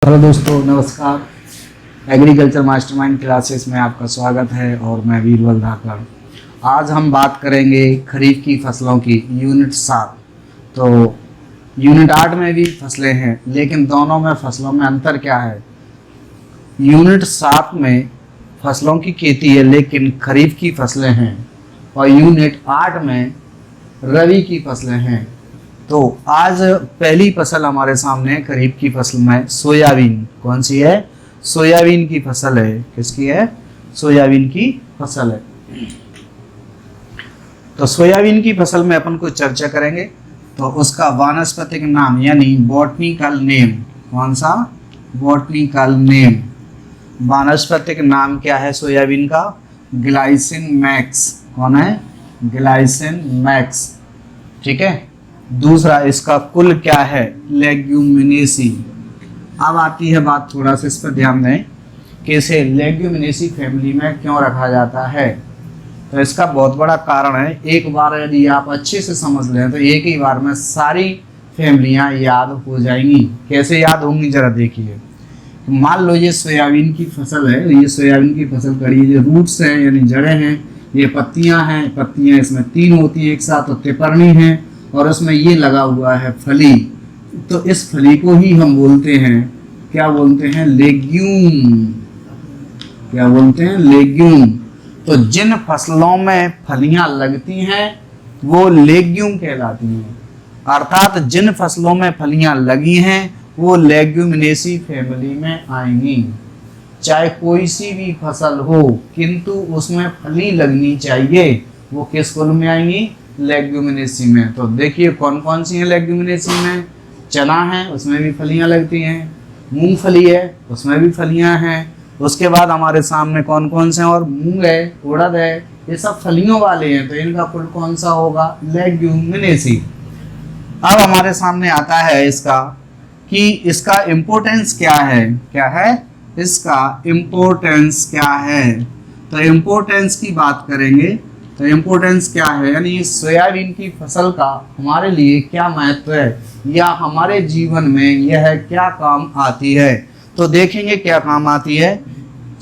Hello दोस्तों, नमस्कार। Agriculture mastermind classes में आपका स्वागत है और मैं वीरबल धाकड़। आज हम बात करेंगे खरीफ की फसलों की यूनिट 7। तो यूनिट 8 में भी फसलें हैं, लेकिन दोनों में फसलों में अंतर क्या है। यूनिट 7 में फसलों की खेती है लेकिन खरीफ की फसलें हैं, और यूनिट 8 में रबी की फसलें हैं। तो आज पहली फसल हमारे सामने है खरीफ की फसल में सोयाबीन। कौन सी है? सोयाबीन की फसल है। किसकी है? सोयाबीन की फसल है। तो सोयाबीन की फसल में अपन को चर्चा करेंगे। तो उसका वानस्पतिक नाम यानी बॉटनिकल नेम, कौन सा? Botanical name. वानस्पतिक नाम क्या है सोयाबीन का? Glycine max. कौन है? Glycine max. ठीक है। दूसरा, इसका कुल क्या है? लेग्यूमिनेसी। अब आती है बात, थोड़ा सा इस पर ध्यान दें कि इसे लेग्यूमिनेसी फैमिली में क्यों रखा जाता है। तो इसका बहुत बड़ा कारण है। एक बार यदि आप अच्छे से समझ लें तो एक ही बार में सारी फैमिलियां याद हो जाएंगी। कैसे याद होंगी जरा देखिए। मान लो ये सोयाबीन की फसल है, ये सोयाबीन की फसल कड़ी, ये रूट्स हैं यानी जड़ें हैं, ये पत्तियां हैं, पत्तियां इसमें 3 होती हैं एक साथ, तो तिपरनी है, और उसमें ये लगा हुआ है फली। तो इस फली को ही हम बोलते हैं, क्या बोलते हैं? लेग्यूम। क्या बोलते हैं? लेग्यूम। तो जिन फसलों में फलियां लगती हैं वो लेग्यूम कहलाती हैं। अर्थात जिन फसलों में फलियां लगी हैं वो लेग्यूमिनेसी फैमिली में आएंगी। चाहे कोई सी भी फसल हो किंतु उसमें फली लगनी चाहिए, वो किस कुल में आएंगी? लेग्यूमिनेसी में। तो देखिए कौन कौन सी हैं लेग्यूमिनेसी में। चना है, उसमें भी फलियां लगती हैं। मूंगफली है, उसमें भी फलियां हैं। उसके बाद हमारे सामने कौन कौन से हैं? और मूंग है, उड़द है, ये सब फलियों वाले हैं। तो इनका कुल कौन सा होगा? लेग्यूमिनेसी। अब हमारे सामने आता है इसका कि इसका इम्पोर्टेंस क्या है। क्या है इसका इम्पोर्टेंस? क्या है? तो इम्पोर्टेंस की बात करेंगे तो इम्पोर्टेंस क्या है, यानी सोयाबीन की फसल का हमारे लिए क्या महत्व है या हमारे जीवन में यह क्या काम आती है। तो देखेंगे क्या काम आती है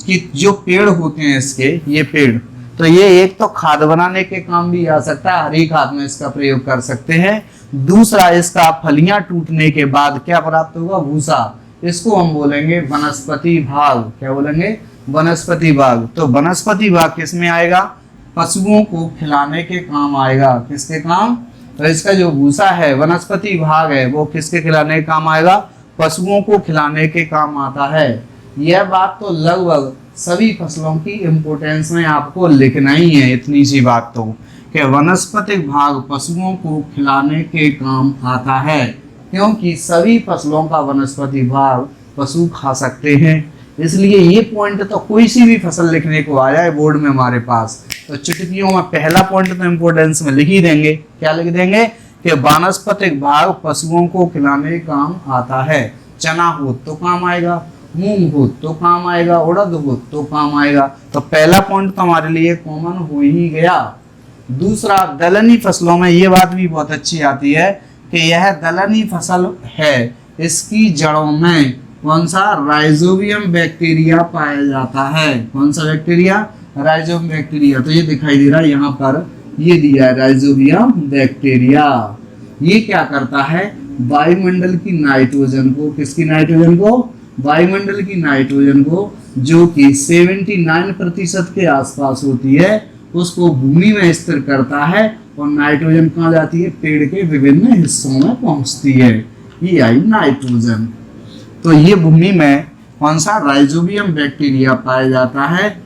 कि जो पेड़ होते हैं इसके, ये पेड़, तो ये एक तो खाद बनाने के काम भी आ सकता है, हरी खाद में इसका प्रयोग कर सकते हैं। दूसरा, इसका फलियां टूटने के बाद क्या प्राप्त होगा? भूसा। इसको हम बोलेंगे वनस्पति भाग। क्या बोलेंगे? वनस्पति भाग। तो वनस्पति भाग किस में आएगा? पशुओं को खिलाने के काम आएगा। किसके काम? तो इसका जो भूसा है, वनस्पति भाग है, वो किसके खिलाने के काम आएगा? पशुओं को खिलाने के काम आता है। यह बात तो लगभग सभी फसलों की इम्पोर्टेंस में आपको लिखना ही है, इतनी सी बात तो, कि वनस्पतिक भाग पशुओं को खिलाने के काम आता है, क्योंकि सभी फसलों का वनस्पति भाग पशु खा सकते हैं। इसलिए ये पॉइंट तो कोई सी भी फसल लिखने को आ जाए बोर्ड में हमारे पास, तो चुटकियों में पहला पॉइंट तो इम्पोर्टेंस में लिख ही देंगे। क्या लिख देंगे? कि वानस्पतिक भाग पशुओं को खिलाने काम आता है। चना हो तो काम आएगा, मूंग हो तो काम आएगा, उड़द हो तो काम आएगा। तो पहला पॉइंट तो हमारे लिए कॉमन हो ही गया। दूसरा, दलहनी फसलों में ये बात भी बहुत अच्छी आती है कि यह दलहनी फसल है, इसकी जड़ों में कौन सा? राइजोबियम बैक्टीरिया पाया जाता है। कौन सा बैक्टीरिया? Rhizobium bacteria. तो ये दिखाई दे रहा है यहाँ पर, ये दिया है राइजोबियम बैक्टीरिया। ये क्या करता है? वायुमंडल की नाइट्रोजन को, किसकी नाइट्रोजन को? वायुमंडल की नाइट्रोजन को, जो कि 79% के आसपास होती है, उसको भूमि में स्थिर करता है, और नाइट्रोजन कहाँ जाती है? पेड़ के विभिन्न हिस्सों में पहुंचती है। ये आई नाइट्रोजन। तो ये भूमि में कौन सा? राइजोबियम बैक्टीरिया पाया जाता है,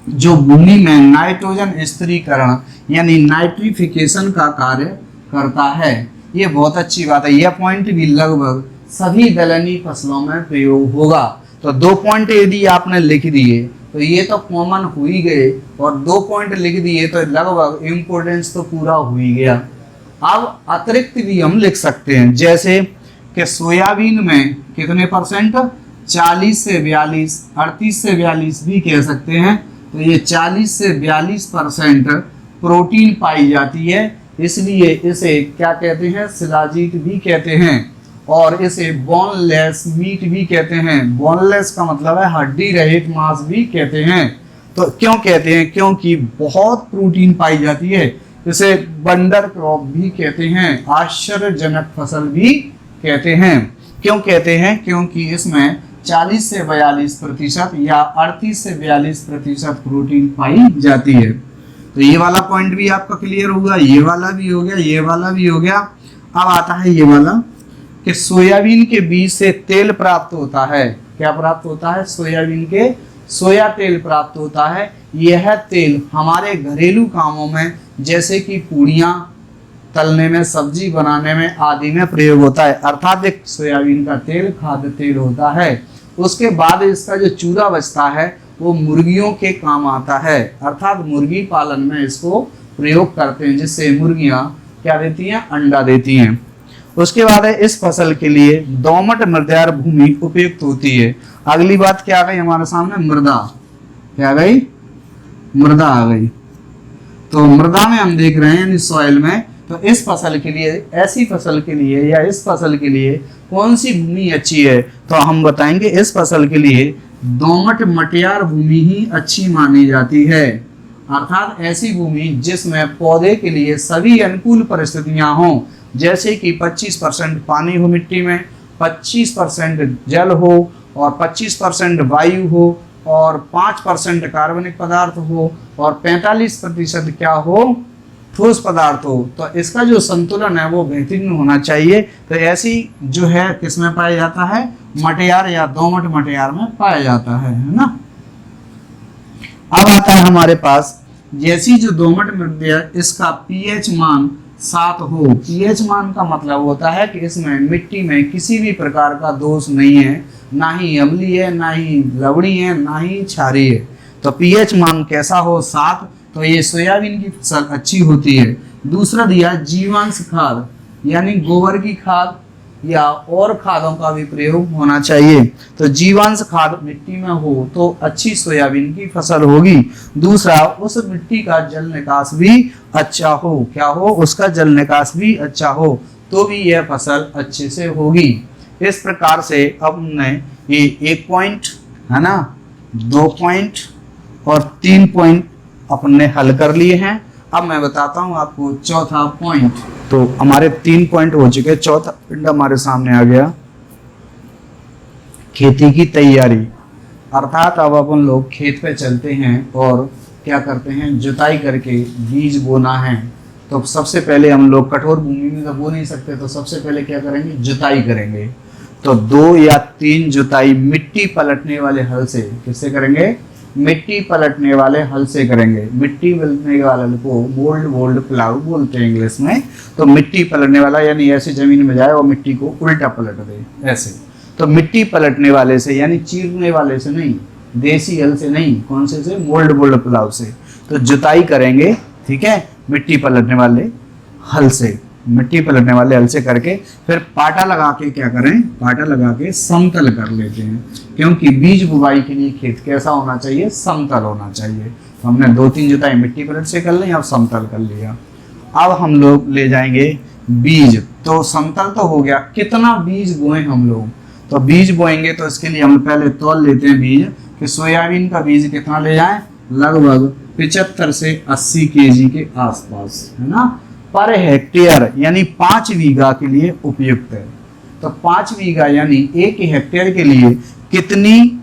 जो भूमि में नाइट्रोजन स्थिरीकरण यानी नाइट्रिफिकेशन का कार्य करता है। ये बहुत अच्छी बात है। यह पॉइंट भी लगभग सभी दलहनी फसलों में प्रयोग होगा। तो 2 पॉइंट यदि आपने लिख दिए तो ये तो कॉमन हो ही गए, और 2 पॉइंट लिख दिए तो लगभग इम्पोर्टेंस तो पूरा हो ही गया। अब अतिरिक्त भी हम लिख सकते हैं, जैसे कि सोयाबीन में कितने परसेंट? 40 से 42, 38 से 42 भी कह सकते हैं। तो ये 40 से 42% प्रोटीन पाई जाती है, इसलिए इसे क्या कहते हैं? शिलाजीत भी कहते हैं। और इसे बोनलेस मीट भी कहते हैं। बोनलेस का मतलब है हड्डी रहित मांस भी कहते हैं। तो क्यों कहते हैं? क्योंकि बहुत प्रोटीन पाई जाती है। इसे बंडर क्रॉप भी कहते हैं, आश्चर्यजनक फसल भी कहते हैं। क्यों कहते हैं? क्योंकि इसमें 40 से 42% या 38 से 42% प्रोटीन पाई जाती है। तो ये वाला पॉइंट भी आपका क्लियर होगा, ये वाला भी हो गया, ये वाला भी हो गया। अब आता है ये वाला कि सोयाबीन के बीज से तेल प्राप्त होता है। क्या प्राप्त होता है? सोयाबीन के सोया तेल प्राप्त होता है। यह तेल हमारे घरेलू कामों में जैसे कि पूड़ियाँ तलने में, सब्जी बनाने में आदि में प्रयोग होता है। अर्थात एक सोयाबीन का तेल खाद्य तेल होता है। उसके बाद इसका जो चूरा बचता है वो मुर्गियों के काम आता है, अर्थात मुर्गी पालन में इसको प्रयोग करते हैं, जिससे मुर्गियां क्या देती हैं? अंडा देती हैं। उसके बाद है इस फसल के लिए दोमट मृदार भूमि उपयुक्त होती है। अगली बात क्या आ गई हमारे सामने? मृदा। क्या आ गई? मृदा आ गई। तो मृदा में हम देख रहे हैं यानी सॉइल में, तो इस फसल के लिए, ऐसी फसल के लिए या इस फसल के लिए कौन सी भूमि अच्छी है? तो हम बताएंगे इस फसल के लिए दोमट मटियार भूमि ही अच्छी मानी जाती है। अर्थात ऐसी भूमि जिसमें पौधे के लिए सभी अनुकूल परिस्थितियां हों, जैसे कि 25% पानी हो मिट्टी में, 25% जल हो और 25% वायु हो और 5% कार्बनिक पदार्थ हो और 45% क्या हो? ठोस पदार्थ हो। तो इसका जो संतुलन है वो बेहतरीन होना चाहिए। तो ऐसी जो है किसमें पाया जाता है? मटियार या दोमट मटियार में पाया जाता है ना। अब आता है हमारे पास जैसी जो दोमट मृदा, इसका पीएच मान 7 हो। पीएच मान का मतलब होता है कि इसमें मिट्टी में किसी भी प्रकार का दोष नहीं है, ना ही अम्लीय है, ना ही लवणी है, ना ही क्षारीय है। तो पीएच मान कैसा हो? 7। तो ये सोयाबीन की फसल अच्छी होती है। दूसरा दिया जीवांश खाद, यानी गोबर की खाद या और खादों का भी प्रयोग होना चाहिए। तो जीवांश खाद मिट्टी में हो तो अच्छी सोयाबीन की फसल होगी। दूसरा, उस मिट्टी का जल निकास भी अच्छा हो। क्या हो? उसका जल निकास भी अच्छा हो, तो भी यह फसल अच्छे से होगी। इस प्रकार से अब हमने ये 1 पॉइंट है ना, 2 पॉइंट और 3 पॉइंट अपने हल कर लिए हैं। अब मैं बताता हूं आपको चौथा पॉइंट। तो हमारे 3 पॉइंट हो चुके, चौथा पॉइंट हमारे सामने आ गया, खेती की तैयारी। अर्थात अब अपन लोग खेत पे चलते हैं और क्या करते हैं? जुताई करके बीज बोना है। तो सबसे पहले हम लोग कठोर भूमि में तो बो नहीं सकते, तो सबसे पहले क्या करेंगे? जुताई करेंगे। तो 2 या 3 जुताई मिट्टी पलटने वाले हल से, किससे करेंगे? मिट्टी पलटने वाले हल से करेंगे। मिट्टी पलटने वाले हल को बोल्ड प्लाउ बोलते हैं इंग्लिश में। तो मिट्टी पलटने वाला यानी ऐसे जमीन में जाए और मिट्टी को उल्टा पलट दे, ऐसे। तो मिट्टी पलटने वाले से यानी चीरने वाले से नहीं, देसी हल से नहीं, कौन से? बोल्ड प्लाउ से। तो जुताई करेंगे, ठीक है, मिट्टी पलटने वाले हल से, मिट्टी पलटने वाले हल से करके फिर पाटा लगा के क्या करें? पाटा लगा के समतल कर लेते हैं, क्योंकि बीज बुवाई के लिए खेत कैसा होना चाहिए? समतल होना चाहिए। तो हमने 2-3 जुताई मिट्टी पलट से कर ली, अब समतल कर लिया। अब हम लोग ले जाएंगे बीज। तो समतल तो हो गया, कितना बीज बोएं हम लोग? तो बीज बोएंगे तो इसके लिए हम पहले तौल लेते हैं बीज कि सोयाबीन का बीज कितना ले जाएं? लगभग 75 से 80 kg के आसपास, है ना, पर हेक्टेयर, यानी 5 बीघा के लिए उपयुक्त है। तो 5 बीघा यानी 1 हेक्टेयर के लिए कितनी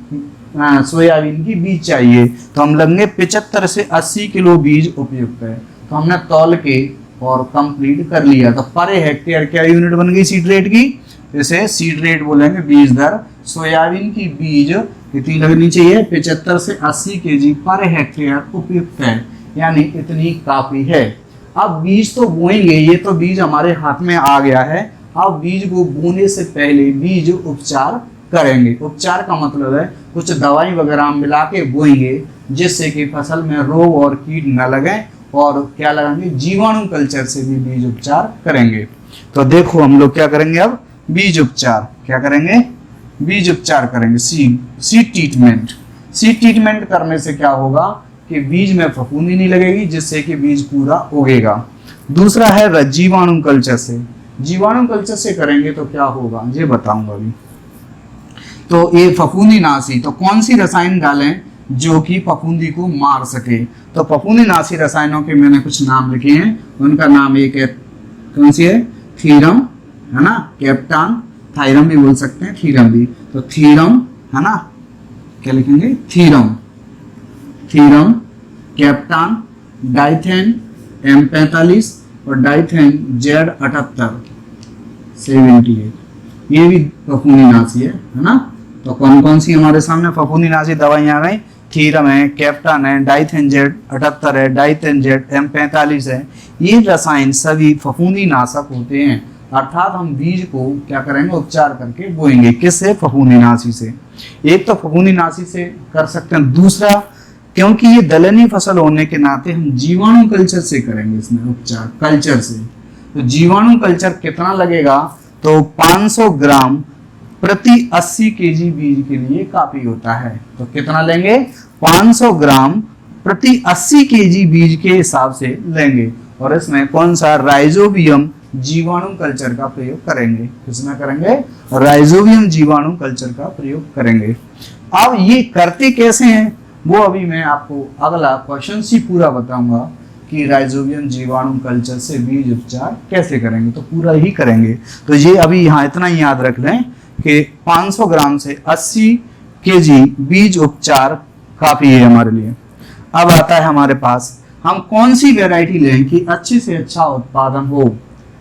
सोयाबीन की बीज चाहिए? तो हम लेंगे 75 से 80 किलो बीज उपयुक्त है। तो हमने तौल के और कंप्लीट कर लिया। तो पर हेक्टेयर क्या यूनिट बन गई सीड रेट की? जैसे सीड रेट बोलेंगे बीज दर। सोयाबीन की बीज कितनी लगनी चाहिए? 75 से 80 kg पर हेक्टेयर उपयुक्त है, यानी इतनी काफी है। अब बीज तो बोएंगे, ये तो बीज हमारे हाथ में आ गया है। अब बीज को बोने से पहले बीज उपचार करेंगे। उपचार का मतलब है कुछ दवाई वगैरह मिला के बोएंगे, जिससे कि फसल में रोग और कीट न लगे। और क्या लगाएंगे? जीवाणु कल्चर से भी बीज उपचार करेंगे। तो देखो हम लोग क्या करेंगे अब? बीज उपचार। क्या करेंगे? बीज उपचार करेंगे। Seed treatment. सीड ट्रीटमेंट करने से क्या होगा कि बीज में फफूंदी नहीं लगेगी, जिससे कि बीज पूरा उगेगा। दूसरा है जीवाणु कल्चर से। जीवाणु कल्चर से करेंगे तो क्या होगा ये बताऊंगा अभी। तो ये फफूंदीनाशी, तो कौन सी रसायन डालें जो कि फफूंदी को मार सके? तो फफूंदीनाशी रसायनों के मैंने कुछ नाम लिखे हैं, उनका नाम एक है, कौन सी है? थीरम, है ना, कैप्टान, थायरम भी बोल सकते हैं, थीरम भी। तो थीरम, है ना, क्या लिखेंगे? Theorem, theorem, captan, Dithane M45 और डाइथेन Z78 78, ये भी फफूंदीनाशी है ना। तो कौन कौन सी हमारे सामने फफूंदीनाशी दवाइयां आ गई? थीरम है, कैप्टान है, डाइथेन Z78 है, डाइथेन M45 है। ये रसायन सभी फफूंदीनाशक होते हैं, अर्थात हम बीज को क्या करेंगे? उपचार करके बोएंगे। किससे? फफूंदीनाशी से। एक तो फफूंदीनाशी से कर सकते हैं, दूसरा क्योंकि ये दलहनी फसल होने के नाते हम जीवाणु कल्चर से करेंगे इसमें उपचार, कल्चर से। तो जीवाणु कल्चर कितना लगेगा? तो 500 ग्राम प्रति 80 केजी बीज के लिए काफी होता है। तो कितना लेंगे? 500 ग्राम प्रति 80 केजी बीज के हिसाब से लेंगे, और इसमें कौन सा? राइजोबियम जीवाणु कल्चर का प्रयोग करेंगे। किसमें करेंगे? राइजोबियम जीवाणु कल्चर का प्रयोग करेंगे। अब ये करते कैसे हैं वो अभी मैं आपको अगला क्वेश्चन सी पूरा बताऊंगा कि राइजोबियम जीवाणु कल्चर से बीज उपचार कैसे करेंगे, तो पूरा ही करेंगे। तो ये अभी यहाँ इतना ही याद रख लें कि 500 ग्राम से 80 केजी बीज उपचार काफी है हमारे लिए। अब आता है हमारे पास, हम कौन सी वेराइटी लें कि अच्छे से अच्छा उत्पादन हो?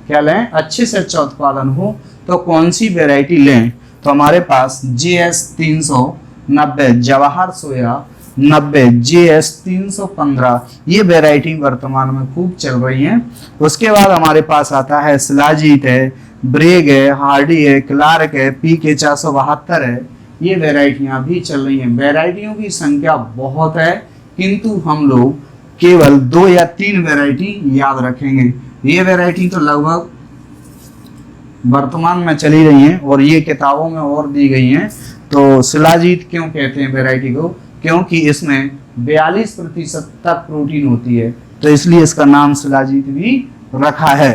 क्या लें? अच्छे से अच्छा उत्पादन हो तो कौन सी वेराइटी लें? तो हमारे पास JS 390 जवाहर सोया 90, JS 315 ये वेराइटी वर्तमान में खूब चल रही हैं। उसके बाद हमारे पास आता है शिलाजीत है, ब्रेग है, हार्डी है, क्लार्क है, PK 472 है। ये वेराइटियां भी चल रही हैं। वेराइटियों की संख्या बहुत है, किंतु हम लोग केवल 2 या 3 वेराइटी याद रखेंगे। ये वेराइटी तो लगभग वर्तमान में चली रही हैं और ये किताबों में और दी गई हैं। तो शिलाजीत क्यों कहते हैं वेराइटी को? क्योंकि इसमें 42% तक प्रोटीन होती है, तो इसलिए इसका नाम शिलाजीत भी रखा है।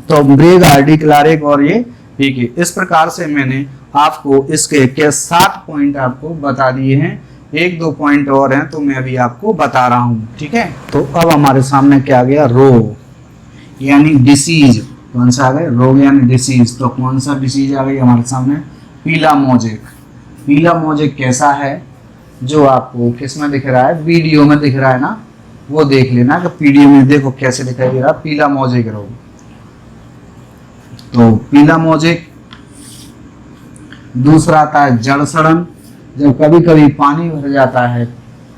तो ब्रेग, हार्डी, क्लार्क और ये PK, इस प्रकार से मैंने आपको इसके 7 पॉइंट आपको बता दिए हैं। 1-2 पॉइंट और हैं तो मैं अभी आपको बता रहा हूँ, ठीक है। तो अब हमारे सामने क्या आ गया? रोग यानी डिसीज। कौन सा आ गया? रोग यानी डिसीज। तो कौन सा डिसीज आ गई हमारे सामने? पीला मोजेक। पीला मोजेक कैसा है? जो आपको किसमें दिख रहा है? वीडियो में दिख रहा है ना, वो देख लेना कि पीडीएफ में देखो कैसे दिखाई दे रहा है पीला मोजेक रोग। तो पीला मोजेक। दूसरा आता है जड़ सड़न। जब कभी कभी पानी भर जाता है,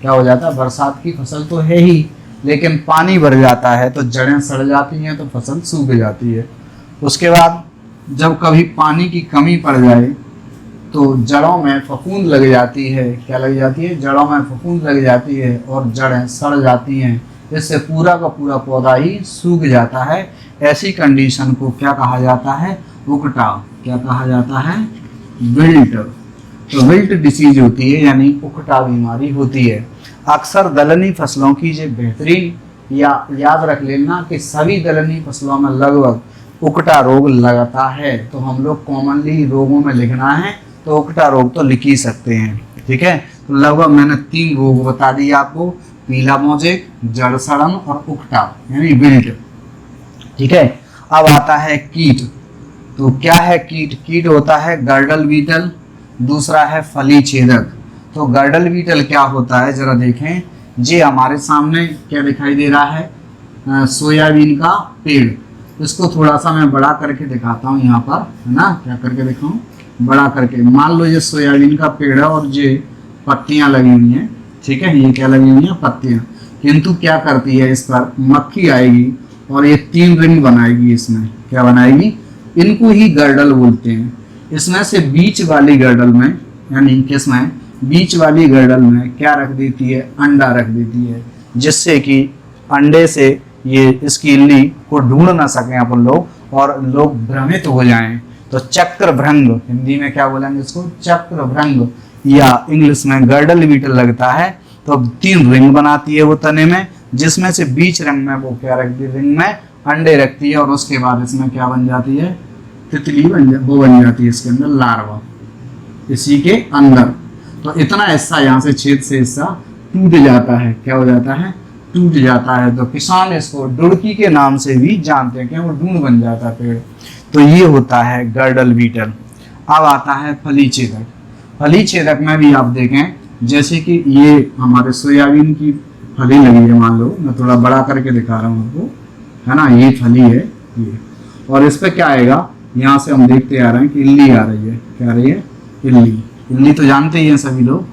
क्या हो जाता है? बरसात की फसल तो है ही, लेकिन पानी भर जाता है तो जड़ें सड़ जाती हैं, तो फसल सूख जाती है। उसके बाद जब कभी पानी की कमी पड़ जाए तो जड़ों में फफूंद लग जाती है। क्या लग जाती है? जड़ों में फफूंद लग जाती है और जड़ें सड़ जाती हैं। इससे पूरा का पूरा पौधा ही सूख जाता है। ऐसी कंडीशन को क्या कहा जाता है? उकटा। क्या कहा जाता है? विल्ट। तो विल्ट डिसीज होती है, यानी उकटा बीमारी होती है। अक्सर दलहनी फसलों की ये बेहतरीन या याद रख लेना कि सभी दलहनी फसलों में लगभग उकटा रोग लगता है। तो हम लोग कॉमनली रोगों में लिखना है तो उकटा रोग तो लिख ही सकते हैं, ठीक है। तो लगभग मैंने 3 रोग बता दिए आपको, पीला मोजेक, जड़ सड़न और उकटा यानी विल्ट, ठीक है। अब आता है कीट। तो क्या है कीट? कीट होता है गर्डल बीटल, दूसरा है फली छेदक। तो गर्डल बीटल क्या होता है जरा देखें। ये हमारे सामने क्या दिखाई दे रहा है? सोयाबीन का पेड़। इसको थोड़ा सा मैं बड़ा करके दिखाता हूँ यहाँ पर, है ना। क्या करके दिखाऊं? बड़ा करके। मान लो ये सोयाबीन का पेड़ है और ये पत्तियां लगी हुई हैं, ठीक है। ये क्या लगी हुई हैं? पत्तियां। किंतु क्या करती है? इस पर मक्खी आएगी और ये 3 रिंग बनाएगी। इसमें क्या बनाएगी? इनको ही गर्डल बोलते हैं। इसमें से बीच वाली गर्डल में, यानी किसमें? बीच वाली गर्डल में क्या रख देती है? अंडा रख देती है, जिससे कि अंडे से ये इसकी इल्ली को ढूंढ ना सकें अपन लोग और लोग भ्रमित हो जाएं। तो चक्रभृंग, हिंदी में क्या बोलेंगे इसको? चक्रभृंग, या इंग्लिश में गर्डल बीटल लगता है। तो 3 रिंग बनाती है वो तने में, जिसमें से बीच रिंग में वो क्या रख दी? रिंग में अंडे रखती है और उसके बाद इसमें क्या बन जाती है, तितली वो बन जाती है इसके अंदर लार्वा, इसी के अंदर। तो इतना हिस्सा यहाँ से छेद से हिस्सा टूट जाता है, क्या हो जाता है, टूट जाता है। तो किसान इसको डुड़की के नाम से भी जानते हैं, क्या वो ढूंढ बन जाता है पेड़। तो ये होता है गर्डल बीटल। अब आता है फली छेदक। फली छेदक में भी आप देखें, जैसे कि ये हमारे सोयाबीन की फली लगी है, मान लो मैं थोड़ा बड़ा करके दिखा रहा हूँ आपको, है ना, ये फली है ये, और इस पर क्या आएगा, यहाँ से हम देखते आ रहे हैं कि इल्ली आ रही है, क्या आ रही है, इल्ली। इल्ली तो जानते ही हैं सभी लोग,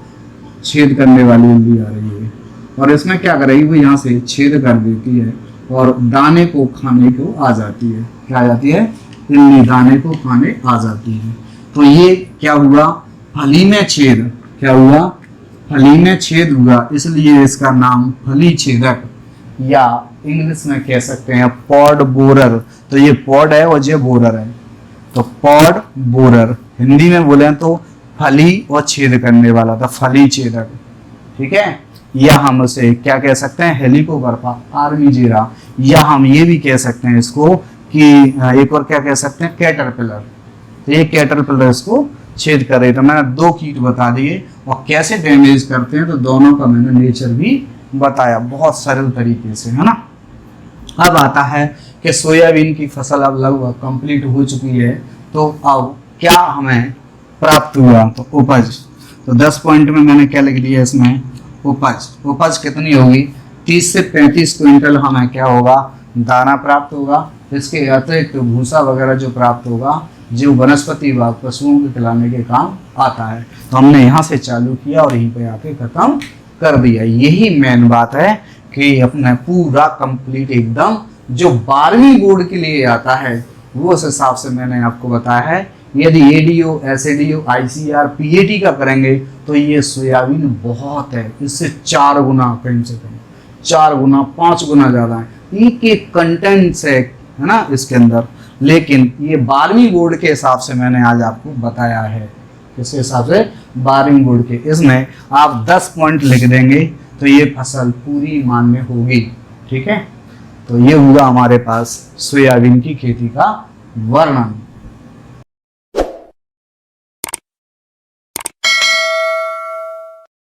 छेद करने वाली इल्ली आ रही है, और इसमें क्या करेगी, वो यहाँ से छेद कर देती है और दाने को खाने को आ जाती है, क्या आ जाती है, इल्ली दाने को खाने आ जाती है। तो ये क्या हुआ, फली में छेद, क्या हुआ, फली में छेद हुआ, इसलिए इसका नाम फली छेदक या इंग्लिश में कह सकते हैं पॉड बोरर। तो ये पॉड है और ये बोरर है, तो पॉड बोरर। हिंदी में बोले तो फली और छेद करने वाला था, फली छेदक, ठीक है। या हम उसे क्या कह सकते हैं, हेलिकोबार्पा आर्मीजेरा, या हम ये भी कह सकते हैं इसको कि एक और क्या कह सकते हैं, कैटरपिलर। तो ये कैटरपिलर इसको छेद करे। तो मैंने दो कीट बता दिए और कैसे डैमेज करते हैं, तो दोनों का मैंने नेचर भी बताया बहुत सरल तरीके से, है ना। अब आता है कि सोयाबीन की फसल अब लगभग कंप्लीट हो चुकी है, तो अब क्या हमें प्राप्त हुआ, तो उपज। तो 10 पॉइंट में मैंने क्या लिख दिया इसमें, उपज। उपज कितनी होगी, 30 से 35 क्विंटल हमें क्या होगा, दाना प्राप्त होगा। इसके अतिरिक्त भूसा वगैरह जो प्राप्त होगा, जो वनस्पति विभाग पशुओं को खिलाने के काम आता है। तो हमने यहाँ से चालू किया और यहीं पे आके खत्म कर दिया। यही मेन बात है कि अपना पूरा कंप्लीट एकदम जो 12वीं बोर्ड के लिए आता है, वो उस हिसाब से मैंने आपको बताया है। यदि एडीओ, एसएडीओ, आईसीआर, पीएटी का करेंगे तो ये सोयाबीन बहुत है, इससे 4 गुना, कहीं से कहीं 4 गुना 5 गुना ज़्यादा है। एक कंटेंट्स है ना इसके अंदर। लेकिन ये 12वीं बोर्ड के हिसाब से मैंने आज आपको बताया है, किस हिसाब से, 12वीं बोर्ड के। इसमें आप 10 पॉइंट लिख देंगे तो ये फसल पूरी मान्य होगी, ठीक है। तो ये हुआ हमारे पास सोयाबीन की खेती का वर्णन।